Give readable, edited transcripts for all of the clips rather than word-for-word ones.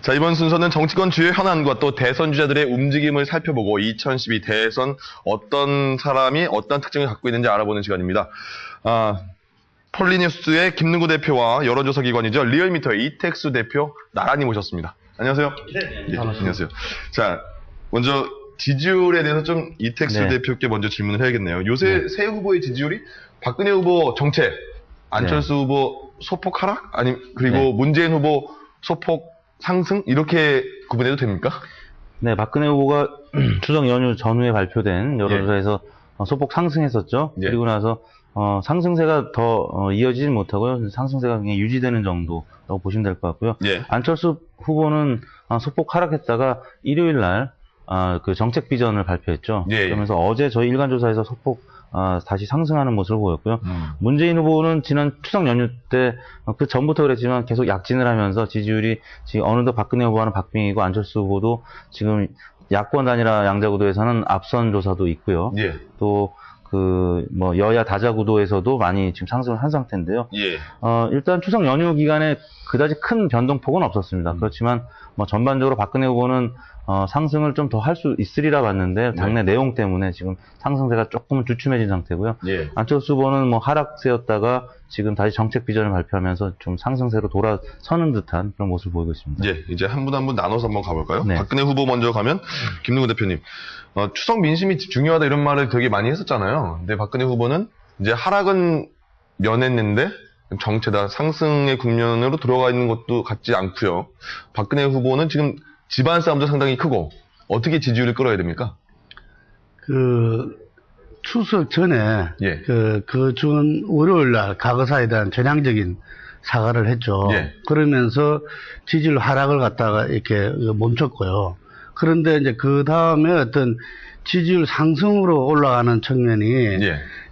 자, 이번 순서는 정치권 주요 현안과 또 대선 주자들의 움직임을 살펴보고 2012 대선 어떤 사람이 어떤 특징을 갖고 있는지 알아보는 시간입니다. 폴리뉴스의 김능구 대표와 여론조사 기관이죠. 리얼미터의 이택수 대표 나란히 모셨습니다. 안녕하세요. 네, 안녕하세요. 자, 먼저 지지율에 대해서 좀 이택수 대표께 먼저 질문을 해야겠네요. 요새 새 후보의 지지율이 박근혜 후보 정체, 안철수 후보 소폭 하락? 그리고 문재인 후보 소폭 상승? 이렇게 구분해도 됩니까? 네, 박근혜 후보가 추석 연휴 전후에 발표된 여론조사에서 소폭 상승했었죠. 그리고 나서 상승세가 더 이어지지 못하고요. 상승세가 그냥 유지되는 정도라고 보시면 될 것 같고요. 안철수 후보는 소폭 하락했다가 일요일 날 그 정책 비전을 발표했죠. 그러면서 어제 저희 일간조사에서 소폭 다시 상승하는 모습을 보였고요. 문재인 후보는 지난 추석 연휴 때 그 전부터 그랬지만 계속 약진을 하면서 지지율이 지금 어느덧 박근혜 후보와는 박빙이고 안철수 후보도 지금 야권 단일화 양자구도에서는 앞선 조사도 있고요. 또 여야 다자구도에서도 많이 지금 상승을 한 상태인데요. 일단 추석 연휴 기간에 그다지 큰 변동폭은 없었습니다. 그렇지만 전반적으로 박근혜 후보는 상승을 좀 더 할 수 있으리라 봤는데 당내 내용 때문에 지금 상승세가 조금 주춤해진 상태고요. 안철수 후보는 하락세였다가 지금 다시 정책 비전을 발표하면서 좀 상승세로 돌아서는 듯한 그런 모습을 보이고 있습니다. 이제 한 분 한 분 나눠서 한번 가볼까요? 박근혜 후보 먼저 가면 김능구 대표님, 추석 민심이 중요하다 이런 말을 되게 많이 했었잖아요. 근데 박근혜 후보는 이제 하락은 면했는데 정체다, 상승의 국면으로 들어가 있는 것도 같지 않고요. 박근혜 후보는 지금 집안 싸움도 상당히 크고 어떻게 지지율을 끌어야 됩니까? 추석 전에 준 월요일 날 과거사에 대한 전향적인 사과를 했죠. 그러면서 지지율 하락을 갖다가 이렇게 멈췄고요. 그런데 이제 그 다음에 어떤 지지율 상승으로 올라가는 측면이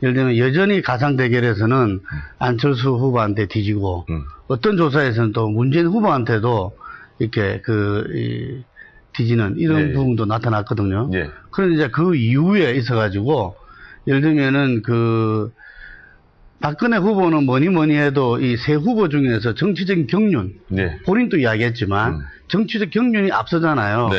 예를 들면 여전히 가상 대결에서는 안철수 후보한테 뒤지고 어떤 조사에서는 또 문재인 후보한테도 이렇게 뒤지는 이런 부분도 나타났거든요. 그런데 이제 그 이후에 있어가지고 예를 들면은 박근혜 후보는 뭐니 해도 이 세 후보 중에서 정치적인 경륜, 본인도 이야기했지만 정치적 경륜이 앞서잖아요.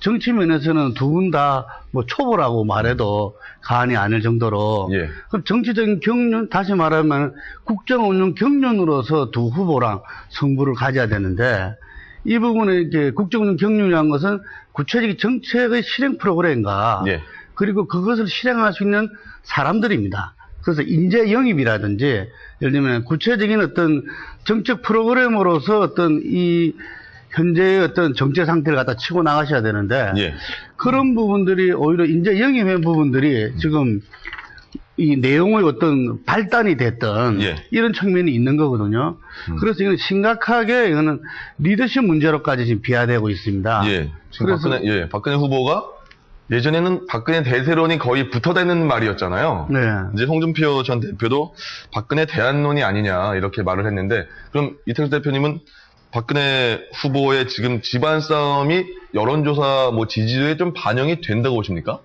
정치 면에서는 두 분 다 초보라고 말해도 과언이 아닐 정도로 그럼 정치적인 경륜, 다시 말하면 국정운영 경륜으로서 두 후보랑 승부를 가져야 되는데 이 부분에 이제 국정운영 경륜이라는 것은 구체적인 정책의 실행 프로그램과 그리고 그것을 실행할 수 있는 사람들입니다. 그래서 인재 영입이라든지 예를 들면 구체적인 어떤 정책 프로그램으로서 어떤 이 현재의 어떤 정체 상태를 갖다 치고 나가셔야 되는데 그런 부분들이 오히려 인재 영입의 부분들이 지금 이 내용의 어떤 발단이 됐던 이런 측면이 있는 거거든요. 그래서 이건 심각하게 이거는 리더십 문제로까지 지금 비화되고 있습니다. 그래서 박근혜 후보가 예전에는 박근혜 대세론이 거의 붙어다니는 말이었잖아요. 이제 홍준표 전 대표도 박근혜 대안론이 아니냐 이렇게 말을 했는데 그럼 이택수 대표님은 박근혜 후보의 지금 집안 싸움이 여론조사 지지도에 좀 반영이 된다고 보십니까?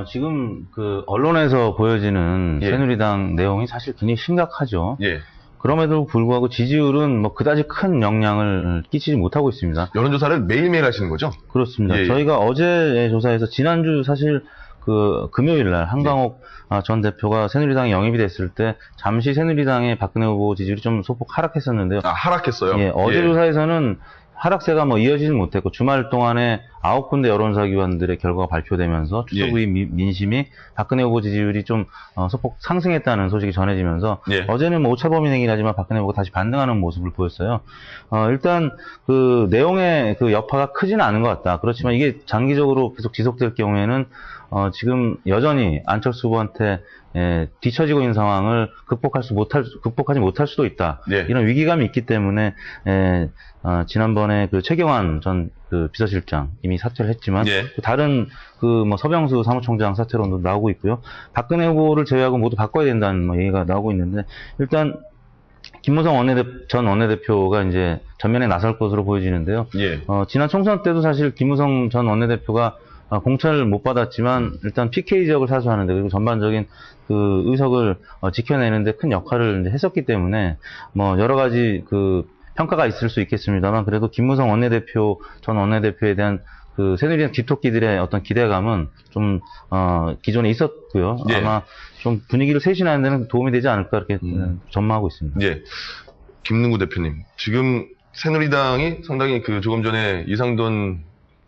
지금 언론에서 보여지는 새누리당 내용이 사실 굉장히 심각하죠. 그럼에도 불구하고 지지율은 그다지 큰 영향을 끼치지 못하고 있습니다. 여론조사를 매일매일 하시는 거죠? 그렇습니다. 저희가 어제 조사에서 지난주 사실 금요일 날 한강옥 전 대표가 새누리당에 영입이 됐을 때 잠시 새누리당의 박근혜 후보 지지율이 좀 소폭 하락했었는데요. 하락했어요? 어제 조사에서는 하락세가 이어지지 못했고 주말 동안에 9군데 여론조사 기관들의 결과가 발표되면서 추석 후의 민심이 박근혜 후보 지지율이 좀 소폭 상승했다는 소식이 전해지면서 어제는 오차 범위 내긴 하지만 박근혜 후보가 다시 반등하는 모습을 보였어요. 일단 내용의 여파가 크지는 않은 것 같다. 그렇지만 이게 장기적으로 계속 지속될 경우에는 지금 여전히 안철수 후보한테 뒤처지고 있는 상황을 극복하지 못할 수도 있다. 이런 위기감이 있기 때문에 지난번에 최경환 전 비서실장 이미 사퇴를 했지만 다른 서병수 사무총장 사퇴론도 나오고 있고요. 박근혜 후보를 제외하고 모두 바꿔야 된다는 얘기가 나오고 있는데 일단 김무성 전 원내대표가 이제 전면에 나설 것으로 보여지는데요. 지난 총선 때도 사실 김무성 전 원내대표가 공천을 못 받았지만 일단 PK 지역을 사수하는데 그리고 전반적인 의석을 지켜내는데 큰 역할을 이제 했었기 때문에 여러 가지 평가가 있을 수 있겠습니다만 그래도 김무성 원내대표, 전 원내대표에 대한 그 새누리당 뒷토끼들의 어떤 기대감은 좀 기존에 있었고요. 예. 아마 좀 분위기를 쇄신하는 데는 도움이 되지 않을까 이렇게 전망하고 있습니다. 예. 김능구 대표님, 지금 새누리당이 상당히 그 조금 전에 이상돈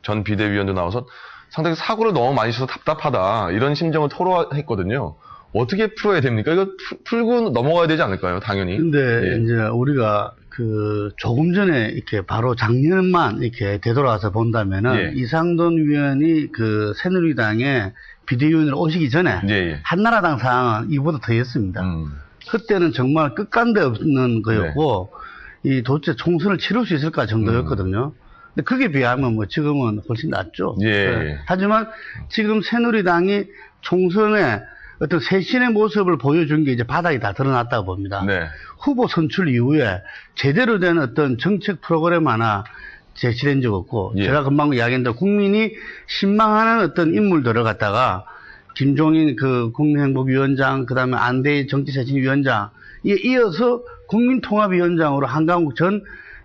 전 비대위원도 나와서 상당히 사고를 너무 많이 쳐서 답답하다 이런 심정을 토로했거든요. 어떻게 풀어야 됩니까? 이거 풀고 넘어가야 되지 않을까요? 당연히. 근데 예. 이제 우리가 그 조금 전에 이렇게 바로 작년만 이렇게 되돌아와서 본다면은 예. 이상돈 위원이 그 새누리당의 비대위원으로 오시기 전에 예. 한나라당 상황은 이보다 더했습니다. 그때는 정말 끝간데 없는 거였고 이 도대체 총선을 치를 수 있을까 정도였거든요. 근데 그게 비하면 뭐 지금은 훨씬 낫죠. 예. 네. 하지만 지금 새누리당이 총선에 어떤 쇄신의 모습을 보여준 게 이제 바닥이 다 드러났다고 봅니다. 네. 후보 선출 이후에 제대로 된 어떤 정책 프로그램 하나 제시된 적 없고, 예. 제가 금방 이야기한 대로 국민이 신망하는 어떤 인물들을 갖다가 김종인 그 국민행복위원장, 그 다음에 안대희 정치쇄신위원장, 이에 이어서 국민통합위원장으로 한강욱 전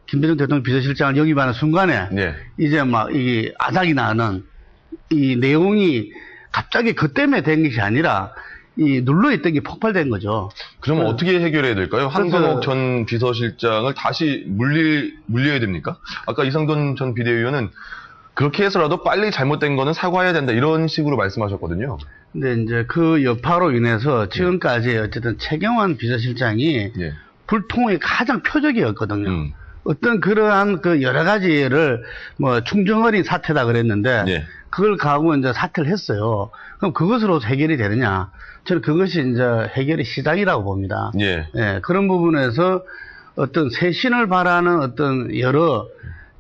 김대중 대통령 비서실장을 영입하는 순간에 예. 이제 막 이 아닥이 나는 이 내용이 갑자기 그 때문에 된 것이 아니라 이 눌러있던 게 폭발된 거죠. 그러면 어떻게 해결해야 될까요? 한강욱 전 비서실장을 다시 물려야 됩니까? 아까 이상돈 전 비대위원은 그렇게 해서라도 빨리 잘못된 거는 사과해야 된다 이런 식으로 말씀하셨거든요. 근데 이제 그 여파로 인해서 지금까지 어쨌든 최경환 비서실장이 예. 불통의 가장 표적이었거든요. 어떤 그러한 그 여러 가지를 뭐 충정어린 사태다 그랬는데 예. 그걸 가고 이제 사퇴를 했어요. 그럼 그것으로 해결이 되느냐? 저는 그것이 이제 해결의 시작이라고 봅니다. 예. 예, 그런 부분에서 어떤 쇄신을 바라는 어떤 여러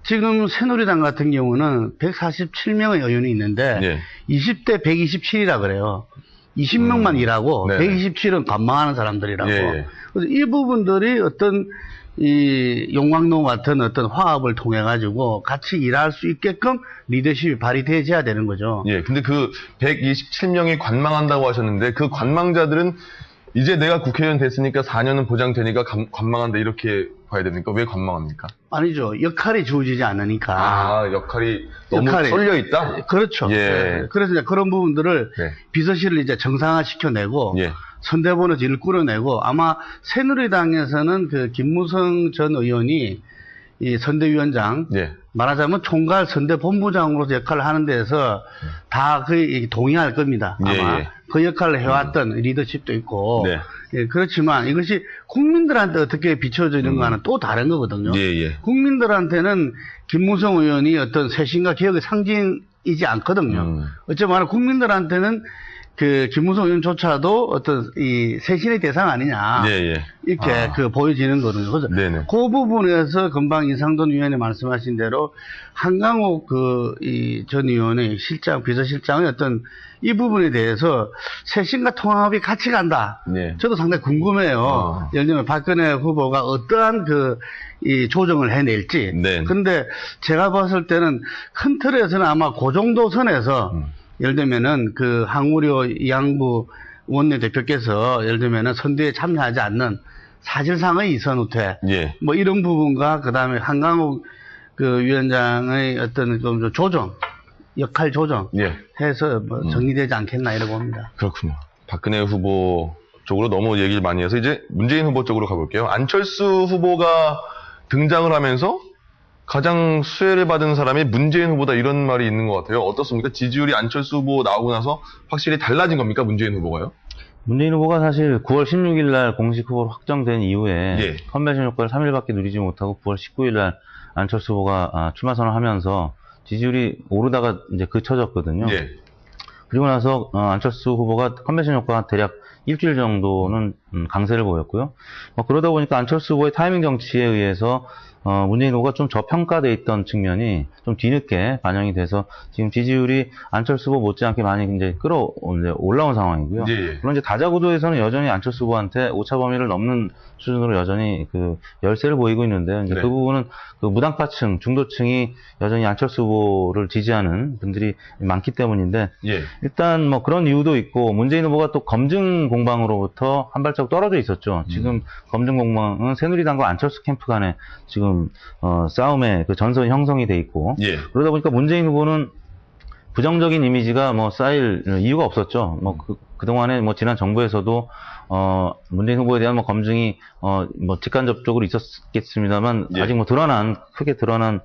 지금 새누리당 같은 경우는 147명의 의원이 있는데 예. 20대 127이라 그래요. 20명만 일하고 네네. 127은 관망하는 사람들이라고. 예. 그래서 이 부분들이 어떤 이 용광로 같은 어떤 화합을 통해 가지고 같이 일할 수 있게끔 리더십이 발휘되어야 되는 거죠. 예. 근데 그 127명이 관망한다고 하셨는데 그 관망자들은 이제 내가 국회의원 됐으니까 4년은 보장되니까 관망한다 이렇게 봐야 됩니까? 왜 관망합니까? 아니죠. 역할이 주어지지 않으니까. 아, 역할이 너무 쏠려 있다? 그렇죠. 예. 네. 그래서 이제 그런 부분들을 네. 비서실을 이제 정상화 시켜내고 예. 선대본에서 일을 꾸려내고 아마 새누리당에서는 그 김무성 전 의원이 이 선대위원장 예. 말하자면 총괄 선대본부장으로서 역할을 하는 데서 다 거의 동의할 겁니다. 아마 예. 그 역할을 해왔던 리더십도 있고 네. 예, 그렇지만 이것이 국민들한테 어떻게 비춰지는 거는 또 다른 거거든요. 예. 국민들한테는 김무성 의원이 어떤 쇄신과 개혁의 상징이지 않거든요. 어쩌면 국민들한테는 그 김무성 의원조차도 어떤 이 쇄신의 대상 아니냐 이렇게 그 보여지는 거거든요. 그래서 네네. 그 부분에서 금방 이상돈 위원이 말씀하신 대로 한강욱 그 이 전 의원의 실장 비서실장의 어떤 이 부분에 대해서 쇄신과 통합이 같이 간다. 네. 저도 상당히 궁금해요. 예를 들면 박근혜 후보가 어떠한 그 이 조정을 해낼지. 네. 근데 제가 봤을 때는 큰 틀에서는 아마 그 정도 선에서 예를 들면은 그 항우려 이양부 원내대표께서 예를 들면은 선대에 참여하지 않는 사실상의 이선 후퇴 예. 뭐 이런 부분과 그다음에 한강욱 그 위원장의 어떤 좀 조정 역할 조정 예. 해서 뭐 정리되지 않겠나 이러고 봅니다. 그렇군요. 박근혜 후보 쪽으로 너무 얘기를 많이 해서 이제 문재인 후보 쪽으로 가볼게요. 안철수 후보가 등장을 하면서 가장 수혜를 받은 사람이 문재인 후보다 이런 말이 있는 것 같아요. 어떻습니까? 지지율이 안철수 후보 나오고 나서 확실히 달라진 겁니까? 문재인 후보가요? 문재인 후보가 사실 9월 16일 날 공식 후보로 확정된 이후에 예. 컨벤션 효과를 3일밖에 누리지 못하고 9월 19일 날 안철수 후보가 출마 선언하면서 지지율이 오르다가 이제 그쳐졌거든요. 예. 그리고 나서 안철수 후보가 컨벤션 효과가 대략 일주일 정도는 강세를 보였고요. 그러다 보니까 안철수 후보의 타이밍 정치에 의해서 문재인 후보가 좀 저평가돼 있던 측면이 좀 뒤늦게 반영이 돼서 지금 지지율이 안철수 후보 못지않게 많이 이제 올라온 상황이고요. 예. 물론 이제 다자구도에서는 여전히 안철수 후보한테 오차 범위를 넘는 수준으로 여전히 그 열세를 보이고 있는데요. 이제 네. 그 부분은 그 무당파층, 중도층이 여전히 안철수 후보를 지지하는 분들이 많기 때문인데 예. 일단 뭐 그런 이유도 있고 문재인 후보가 또 검증 공방으로부터 한 발짝 떨어져 있었죠. 지금 검증 공방은 새누리당과 안철수 캠프 간에 지금 지금 싸움의 그 전선이 형성이 돼 있고 예. 그러다 보니까 문재인 후보는 부정적인 이미지가 뭐 쌓일 이유가 없었죠. 뭐 그동안에 뭐 지난 정부에서도 문재인 후보에 대한 뭐 검증이 뭐 직간접적으로 있었겠습니다만 예. 아직 뭐 크게 드러난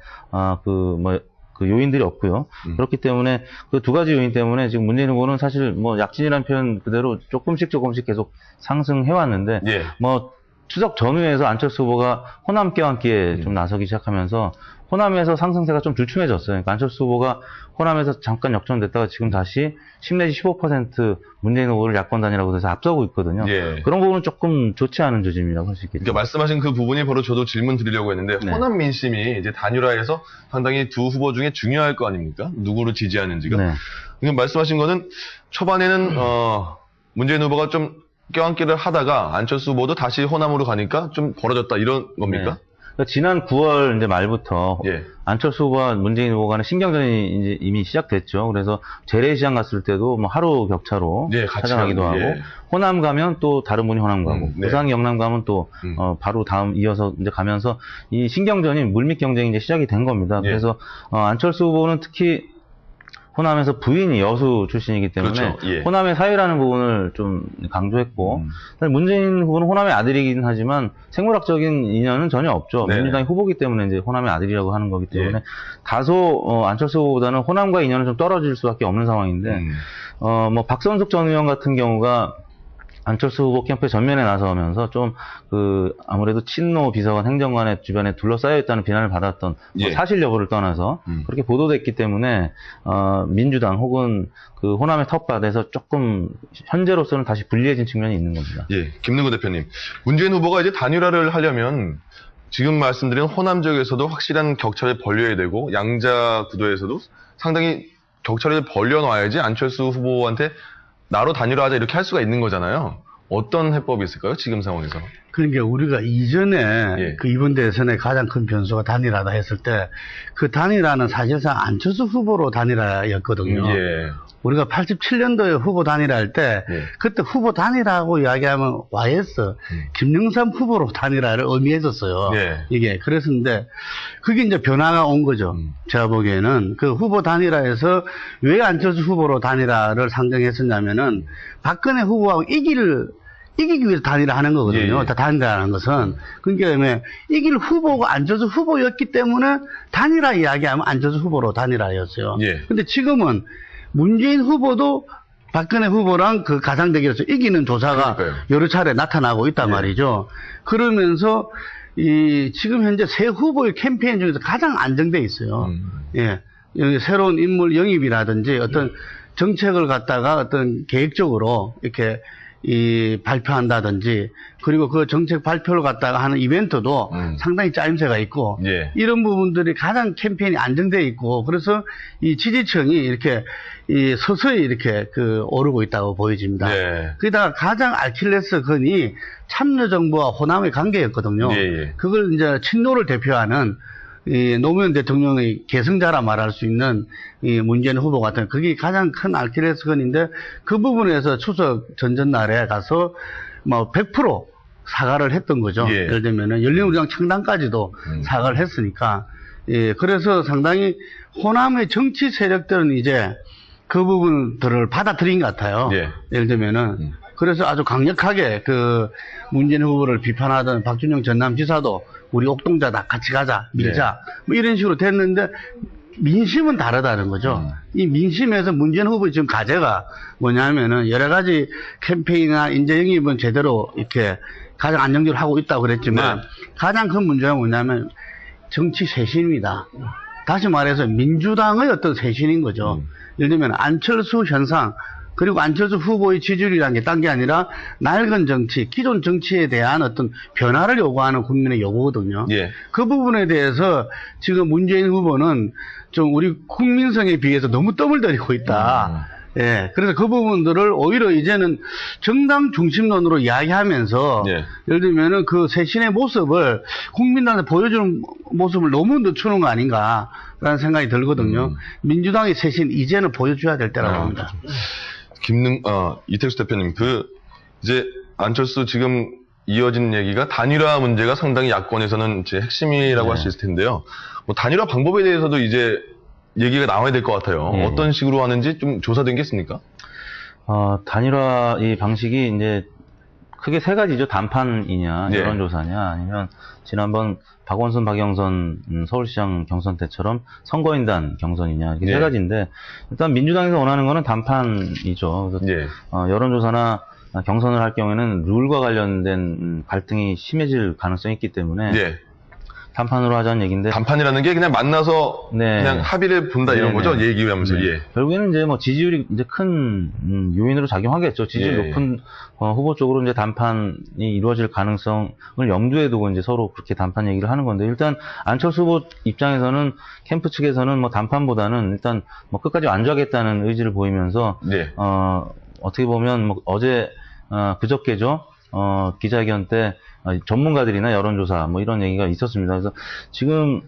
그 요인들이 없고요. 그렇기 때문에 그 두 가지 요인 때문에 지금 문재인 후보는 사실 뭐 약진이라는 표현 그대로 조금씩 계속 상승해 왔는데 예. 뭐 추석 전후에서 안철수 후보가 호남 껴안기에 좀 나서기 시작하면서 호남에서 상승세가 좀 주춤해졌어요. 그러니까 안철수 후보가 호남에서 잠깐 역전됐다가 지금 다시 10 내지 15% 문재인 후보를 야권 단위라고 해서 앞서고 있거든요. 예. 그런 부분은 조금 좋지 않은 조짐이라고 할 수 있겠죠. 그러니까 말씀하신 그 부분이 바로 저도 질문 드리려고 했는데 네. 호남 민심이 이제 단일화해서 상당히 두 후보 중에 중요할 거 아닙니까? 누구를 지지하는지가. 네. 그러니까 말씀하신 거는 초반에는 문재인 후보가 좀 껴안기를 하다가 안철수 후보도 다시 호남으로 가니까 좀 벌어졌다 이런 겁니까? 네. 그러니까 지난 9월 이제 말부터 예. 안철수 후보와 문재인 후보 간의 신경전이 이제 이미 시작됐죠. 그래서 재래시장 갔을 때도 뭐 하루 격차로 예, 같이 찾아가기도 하고 예. 호남 가면 또 다른 분이 호남 가고 네. 부산 영남 가면 또 바로 다음 이어서 이제 가면서 이 신경전이 물밑 경쟁이 이제 시작이 된 겁니다. 예. 그래서 안철수 후보는 특히 호남에서 부인이 여수 출신이기 때문에 그렇죠. 예. 호남의 사회라는 부분을 좀 강조했고 문재인 후보는 호남의 아들이긴 하지만 생물학적인 인연은 전혀 없죠. 네네. 민주당의 후보기 때문에 이제 호남의 아들이라고 하는 거기 때문에 예. 다소 안철수 후보보다는 호남과 인연은 좀 떨어질 수밖에 없는 상황인데 뭐 박선숙 전 의원 같은 경우가 안철수 후보 캠프에 전면에 나서면서 좀 아무래도 친노 비서관 행정관의 주변에 둘러싸여 있다는 비난을 받았던 예. 사실 여부를 떠나서 그렇게 보도됐기 때문에 민주당 혹은 그 호남의 텃밭에서 조금 현재로서는 다시 불리해진 측면이 있는 겁니다. 예, 김능구 대표님. 문재인 후보가 이제 단일화를 하려면 지금 말씀드린 호남 지역에서도 확실한 격차를 벌려야 되고 양자 구도에서도 상당히 격차를 벌려놔야지 안철수 후보한테 나로 단일화하자 이렇게 할 수가 있는 거잖아요. 어떤 해법이 있을까요? 지금 상황에서. 그러니까 우리가 이전에 예. 그 이번 대선의 가장 큰 변수가 단일화다 했을 때 그 단일화는 사실상 안철수 후보로 단일화였거든요. 예. 우리가 87년도에 후보 단일화할 때 예. 그때 후보 단일화하고 이야기하면 YS 김영삼 후보로 단일화를 의미했었어요. 예. 이게 그랬었는데 그게 이제 변화가 온 거죠. 제가 보기에는 그 후보 단일화에서 왜 안철수 후보로 단일화를 상정했었냐면은 박근혜 후보하고 이기기 위해서 단일화하는 거거든요. 예. 다 단일화하는 것은. 그러니까 이길 후보가 안철수 후보였기 때문에 단일화 이야기하면 안철수 후보로 단일화였어요. 예. 근데 지금은 문재인 후보도 박근혜 후보랑 그 가상 대결에서 이기는 조사가 그러니까요. 여러 차례 나타나고 있단 예. 말이죠. 그러면서 지금 현재 세 후보의 캠페인 중에서 가장 안정돼 있어요. 예. 여기 새로운 인물 영입이라든지 어떤 정책을 갖다가 어떤 계획적으로 이렇게 발표한다든지 그리고 그 정책 발표를 갖다가 하는 이벤트도 상당히 짜임새가 있고 예. 이런 부분들이 가장 캠페인이 안정돼 있고 그래서 이 지지층이 이렇게 서서히 이렇게 오르고 있다고 보여집니다. 예. 거기다가 가장 아킬레스 건이 참여정부와 호남의 관계였거든요. 예. 그걸 이제 친노를 대표하는 노무현 대통령의 계승자라 말할 수 있는 문재인 후보 같은 그게 가장 큰 아킬레스건인데 그 부분에서 추석 전전날에 가서 뭐 100% 사과를 했던 거죠. 예. 예를 들면은 열린우리당 창당까지도 사과를 했으니까 그래서 상당히 호남의 정치 세력들은 이제 그 부분들을 받아들인 것 같아요. 예. 예를 들면은 그래서 아주 강력하게 문재인 후보를 비판하던 박준영 전남지사도 우리 옥동자다 같이 가자 밀자 뭐 이런 식으로 됐는데 민심은 다르다는 거죠. 이 민심에서 문재인 후보의 지금 과제가 뭐냐면은 여러 가지 캠페인이나 인재 영입은 제대로 이렇게 가장 안정적으로 하고 있다고 그랬지만 가장 큰 문제가 뭐냐면 정치 쇄신입니다. 다시 말해서 민주당의 어떤 쇄신인 거죠. 예를 들면 안철수 현상 그리고 안철수 후보의 지지율이라는 게 딴 게 아니라 낡은 정치, 기존 정치에 대한 어떤 변화를 요구하는 국민의 요구거든요. 예. 그 부분에 대해서 지금 문재인 후보는 좀 우리 국민성에 비해서 너무 떠물거리고 있다. 예. 그래서 그 부분들을 오히려 이제는 정당 중심론으로 이야기하면서 예를 들면은 그 쇄신의 모습을 국민들한테 보여주는 모습을 너무 늦추는 거 아닌가라는 생각이 들거든요. 민주당의 쇄신 이제는 보여줘야 될 때라고 봅니다. 이택수 대표님, 이제 안철수 지금 이어진 얘기가 단일화 문제가 상당히 야권에서는 제 핵심이라고 할 수 있을 텐데요. 뭐 단일화 방법에 대해서도 이제 얘기가 나와야 될 것 같아요. 어떤 식으로 하는지 좀 조사된 게 있습니까? 단일화 이 방식이 이제 크게 세 가지죠. 단판이냐, 여론조사냐, 아니면 지난번 박원순, 박영선 서울시장 경선 때처럼 선거인단 경선이냐, 이게 세 가지인데, 일단 민주당에서 원하는 거는 단판이죠. 그래서 여론조사나 경선을 할 경우에는 룰과 관련된 갈등이 심해질 가능성이 있기 때문에 단판으로 하자는 얘기인데, 단판이라는 게 그냥 만나서 그냥 합의를 본다 이런 거죠? 얘기하면서. 결국에는 이제 뭐 지지율이 이제 큰 요인으로 작용하겠죠. 지지율 높은 후보 쪽으로 이제 단판이 이루어질 가능성을 염두에 두고 이제 서로 그렇게 단판 얘기를 하는 건데, 일단 안철수 후보 입장에서는 캠프 측에서는 뭐 단판보다는 일단 뭐 끝까지 완주하겠다는 의지를 보이면서 어떻게 보면 뭐 어제 그저께죠. 기자회견 때 전문가들이나 여론조사 뭐 이런 얘기가 있었습니다. 그래서 지금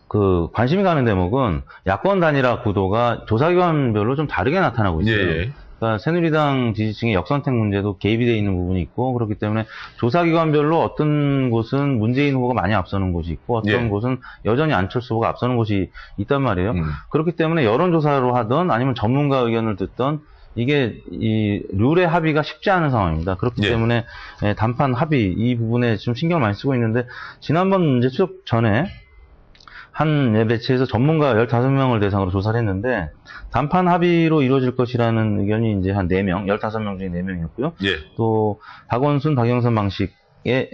그 관심이 가는 대목은 야권 단일화 구도가 조사기관별로 좀 다르게 나타나고 있어요. 그러니까 새누리당 지지층의 역선택 문제도 개입이 되어 있는 부분이 있고, 그렇기 때문에 조사기관별로 어떤 곳은 문재인 후보가 많이 앞서는 곳이 있고, 어떤 곳은 여전히 안철수 후보가 앞서는 곳이 있단 말이에요. 그렇기 때문에 여론조사로 하던 아니면 전문가 의견을 듣던 이게 이 룰의 합의가 쉽지 않은 상황입니다. 그렇기 때문에 단판 합의 이 부분에 좀 신경을 많이 쓰고 있는데, 지난번 이제 추석 전에 한 매체에서 전문가 15명을 대상으로 조사를 했는데, 단판 합의로 이루어질 것이라는 의견이 이제 한 4명, 15명 중에 4명이었고요. 또 박원순, 박영선 방식의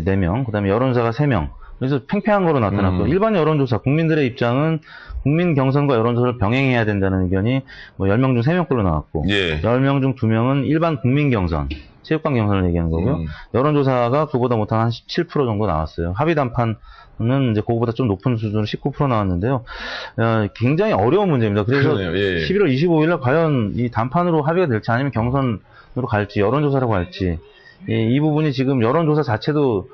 4명, 그 다음에 여론조사가 3명. 그래서 팽팽한 거로 나타났고, 일반 여론조사, 국민들의 입장은 국민 경선과 여론조사를 병행해야 된다는 의견이 뭐 10명 중 3명꼴로 나왔고, 10명 중 2명은 일반 국민 경선, 체육관 경선을 얘기하는 거고요. 여론조사가 그보다 못한 한 17% 정도 나왔어요. 합의 단판은 이제 그거보다 좀 높은 수준으로 19% 나왔는데요. 굉장히 어려운 문제입니다. 그래서 11월 25일날 과연 이 단판으로 합의가 될지 아니면 경선으로 갈지, 여론조사로 갈지, 이 부분이 지금 여론조사 자체도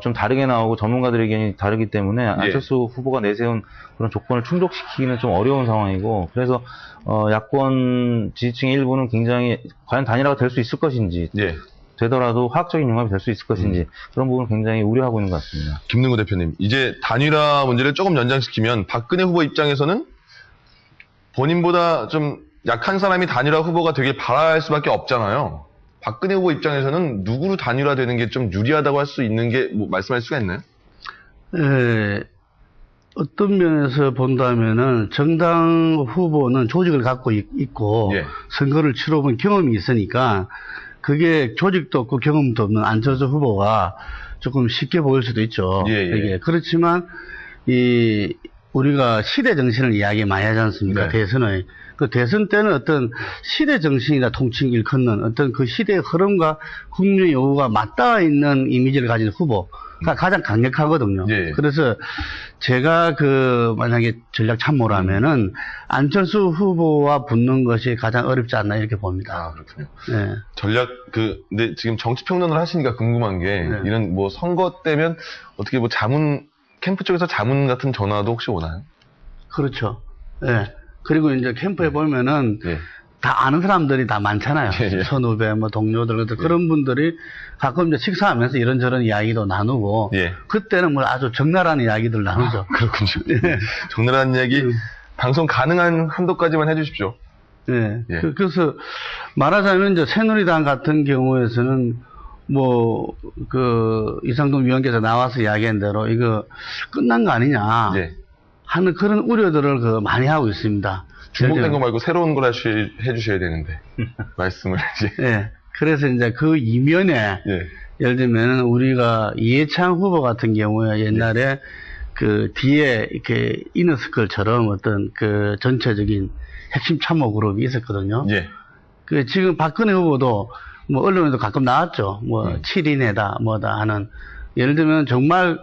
좀 다르게 나오고 전문가들의 의견이 다르기 때문에 안철수 후보가 내세운 그런 조건을 충족시키기는 좀 어려운 상황이고, 그래서 야권 지지층의 일부는 굉장히 과연 단일화가 될 수 있을 것인지, 되더라도 화학적인 융합이 될 수 있을 것인지, 그런 부분을 굉장히 우려하고 있는 것 같습니다. 김능구 대표님, 이제 단일화 문제를 조금 연장시키면 박근혜 후보 입장에서는 본인보다 좀 약한 사람이 단일화 후보가 되길 바랄 수밖에 없잖아요. 박근혜 후보 입장에서는 누구로 단일화되는 게 좀 유리하다고 할 수 있는 게 뭐 말씀할 수가 있나요? 어떤 면에서 본다면은 정당 후보는 조직을 갖고 있고 선거를 치러본 경험이 있으니까, 그게 조직도 없고 경험도 없는 안철수 후보가 조금 쉽게 보일 수도 있죠. 그렇지만 우리가 시대 정신을 이야기 많이 하지 않습니까? 대선의. 그 대선 때는 어떤 시대 정신이나 통칭 일컫는 어떤 그 시대의 흐름과 국민의 요구가 맞닿아 있는 이미지를 가진 후보가 가장 강력하거든요. 그래서 제가 만약에 전략 참모라면은 안철수 후보와 붙는 것이 가장 어렵지 않나 이렇게 봅니다. 그렇군요. 전략, 근데 지금 정치평론을 하시니까 궁금한 게, 이런 뭐 선거 때면 어떻게 뭐 캠프 쪽에서 자문 같은 전화도 혹시 오나요? 그렇죠. 그리고 이제 캠프에 보면은 다 아는 사람들이 다 많잖아요. 선후배, 뭐 동료들, 그런 분들이 가끔 이제 식사하면서 이런저런 이야기도 나누고, 그때는 뭐 아주 적나라한 이야기들 나누죠. 그렇군요. 적나라한 이야기, 방송 가능한 한도까지만 해주십시오. 그래서 말하자면 이제 새누리당 같은 경우에서는 뭐 이상돈 위원께서 나와서 이야기한 대로 이거 끝난 거 아니냐 하는 그런 우려들을 많이 하고 있습니다. 중복된 거 말고 새로운 걸 해주셔야 되는데 말씀을 그래서 이제 그 이면에 예를 들면 우리가 이해창 후보 같은 경우에 옛날에 그 뒤에 이렇게 이너스클처럼 어떤 그 전체적인 핵심 참모 그룹이 있었거든요. 그 지금 박근혜 후보도 뭐 언론에도 가끔 나왔죠. 뭐 7인회다 뭐다 하는, 예를 들면 정말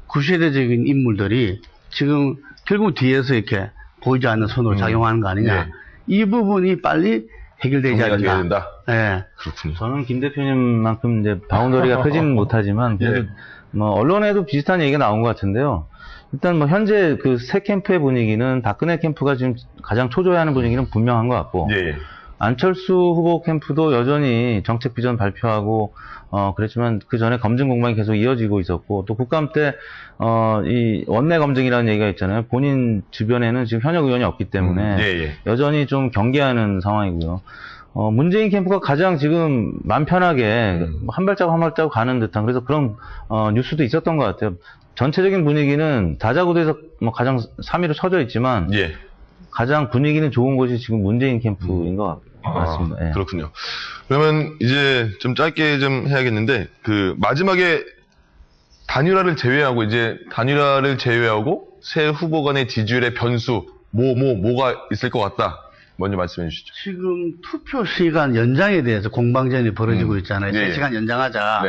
구시대적인 인물들이 지금 결국 뒤에서 이렇게 보이지 않는 손으로 작용하는 거 아니냐. 이 부분이 빨리 해결되지 않는다. 그렇군요. 저는 김 대표님만큼 이제 바운더리가 펴지는 못하지만, 그래도 뭐 언론에도 비슷한 얘기가 나온 것 같은데요. 일단 뭐 현재 그 새 캠프의 분위기는 박근혜 캠프가 지금 가장 초조해하는 분위기는 분명한 것 같고, 안철수 후보 캠프도 여전히 정책 비전 발표하고 그랬지만 그 전에 검증 공방이 계속 이어지고 있었고 또 국감 때 이 원내 검증이라는 얘기가 있잖아요. 본인 주변에는 지금 현역 의원이 없기 때문에 여전히 좀 경계하는 상황이고요. 문재인 캠프가 가장 지금 맘 편하게 한 발자국 한 발자국 가는 듯한 그래서 그런 뉴스도 있었던 것 같아요. 전체적인 분위기는 다자구도에서 뭐 가장 3위로 쳐져 있지만 가장 분위기는 좋은 곳이 지금 문재인 캠프인 것 같습니다. 그렇군요. 그러면 이제 좀 짧게 좀 해야겠는데 그 마지막에 단일화를 제외하고 새 후보 간의 지지율의 변수 뭐가 있을 것 같다. 먼저 말씀해 주시죠. 지금 투표 시간 연장에 대해서 공방전이 벌어지고 있잖아요. 3시간 연장하자.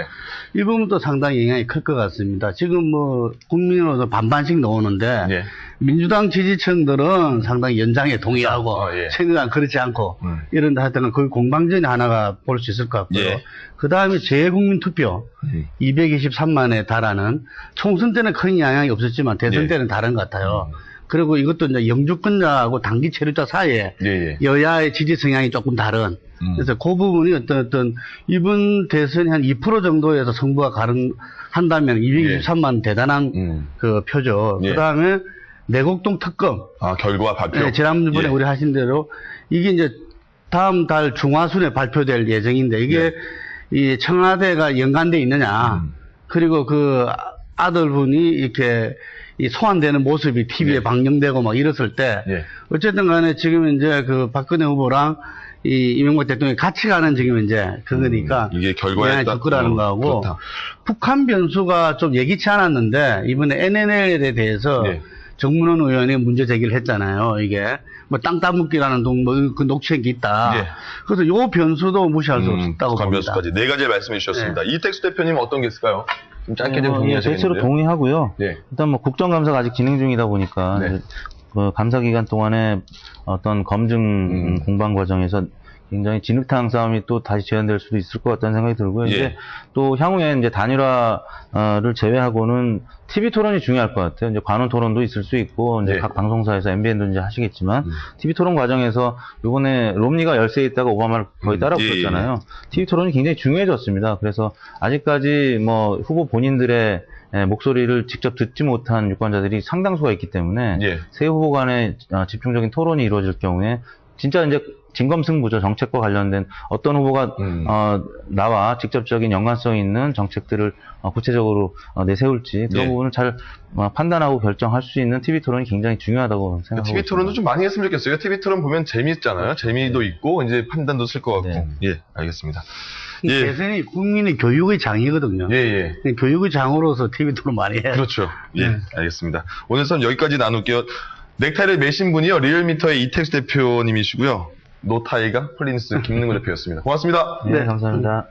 이 부분도 상당히 영향이 클 것 같습니다. 지금 뭐 국민으로서 반반씩 나오는데 민주당 지지층들은 상당히 연장에 동의하고 생각은 그렇지 않고 이런 하여튼 그 공방전이 하나가 볼 수 있을 것 같고요. 그 다음에 재국민 투표 223만에 달하는 총선 때는 큰 영향이 없었지만 대선 때는 다른 것 같아요. 그리고 이것도 이제 영주권자하고 단기 체류자 사이에 여야의 지지 성향이 조금 다른. 그래서 그 부분이 어떤 이번 대선이 한 2% 정도에서 승부가 가능한다면 223만 대단한 그 표죠. 그 다음에 내곡동 특검. 결과 발표. 지난번에 우리 하신 대로 이게 이제 다음 달 중하순에 발표될 예정인데 이게 이 청와대가 연관돼 있느냐. 그리고 그 아들분이 이렇게 이 소환되는 모습이 TV에 방영되고 막 이랬을 때 어쨌든 간에 지금 이제 그 박근혜 후보랑 이 이명박 대통령이 같이 가는 지금 이제 그거니까 이게 결과에 줄 거라는 거하고 북한 변수가 좀 예기치 않았는데 이번에 NNL에 대해서 정문원 의원이 문제 제기를 했잖아요. 이게 뭐 땅 따먹기라는 그 녹취록이 있다. 그래서 요 변수도 무시할 수 없다고 북한 봅니다. 변수까지 4가지 말씀해 주셨습니다. 이택수 대표님 어떤 게 있을까요? 좀 짧게 좀 정리하시겠는데요. 대체로 동의하고요. 일단 뭐 국정감사가 아직 진행 중이다 보니까 그 감사 기간 동안에 어떤 검증 공방 과정에서 굉장히 진흙탕 싸움이 또 다시 재현될 수도 있을 것 같다는 생각이 들고요. 이제 또 향후에 이제 단일화를 제외하고는 TV 토론이 중요할 것 같아요. 이제 관훈 토론도 있을 수 있고, 이제 각 방송사에서 MBN도 이제 하시겠지만, TV 토론 과정에서 요번에 롬니가 열세에 있다가 오바마를 거의 따라붙었잖아요. TV 토론이 굉장히 중요해졌습니다. 그래서 아직까지 뭐 후보 본인들의 목소리를 직접 듣지 못한 유권자들이 상당수가 있기 때문에 새 후보 간의 집중적인 토론이 이루어질 경우에 진짜 이제 진검승부죠. 정책과 관련된 어떤 후보가 나와 직접적인 연관성 있는 정책들을 구체적으로 내세울지 그런 부분을 잘 판단하고 결정할 수 있는 TV 토론이 굉장히 중요하다고 생각합니다. TV 토론도 좀 많이 했으면 좋겠어요. TV 토론 보면 재미있잖아요. 재미도 있고 이제 판단도 쓸 것 같고. 알겠습니다. 대선이 국민의 교육의 장이거든요. 교육의 장으로서 TV 토론 많이 해요. 그렇죠. 알겠습니다. 오늘 선 여기까지 나눌게요. 넥타이를 매신 분이요. 리얼미터의 이택수 대표님이시고요. 노타이가 플린스 김능구 대표였습니다. 고맙습니다. 네, 감사합니다.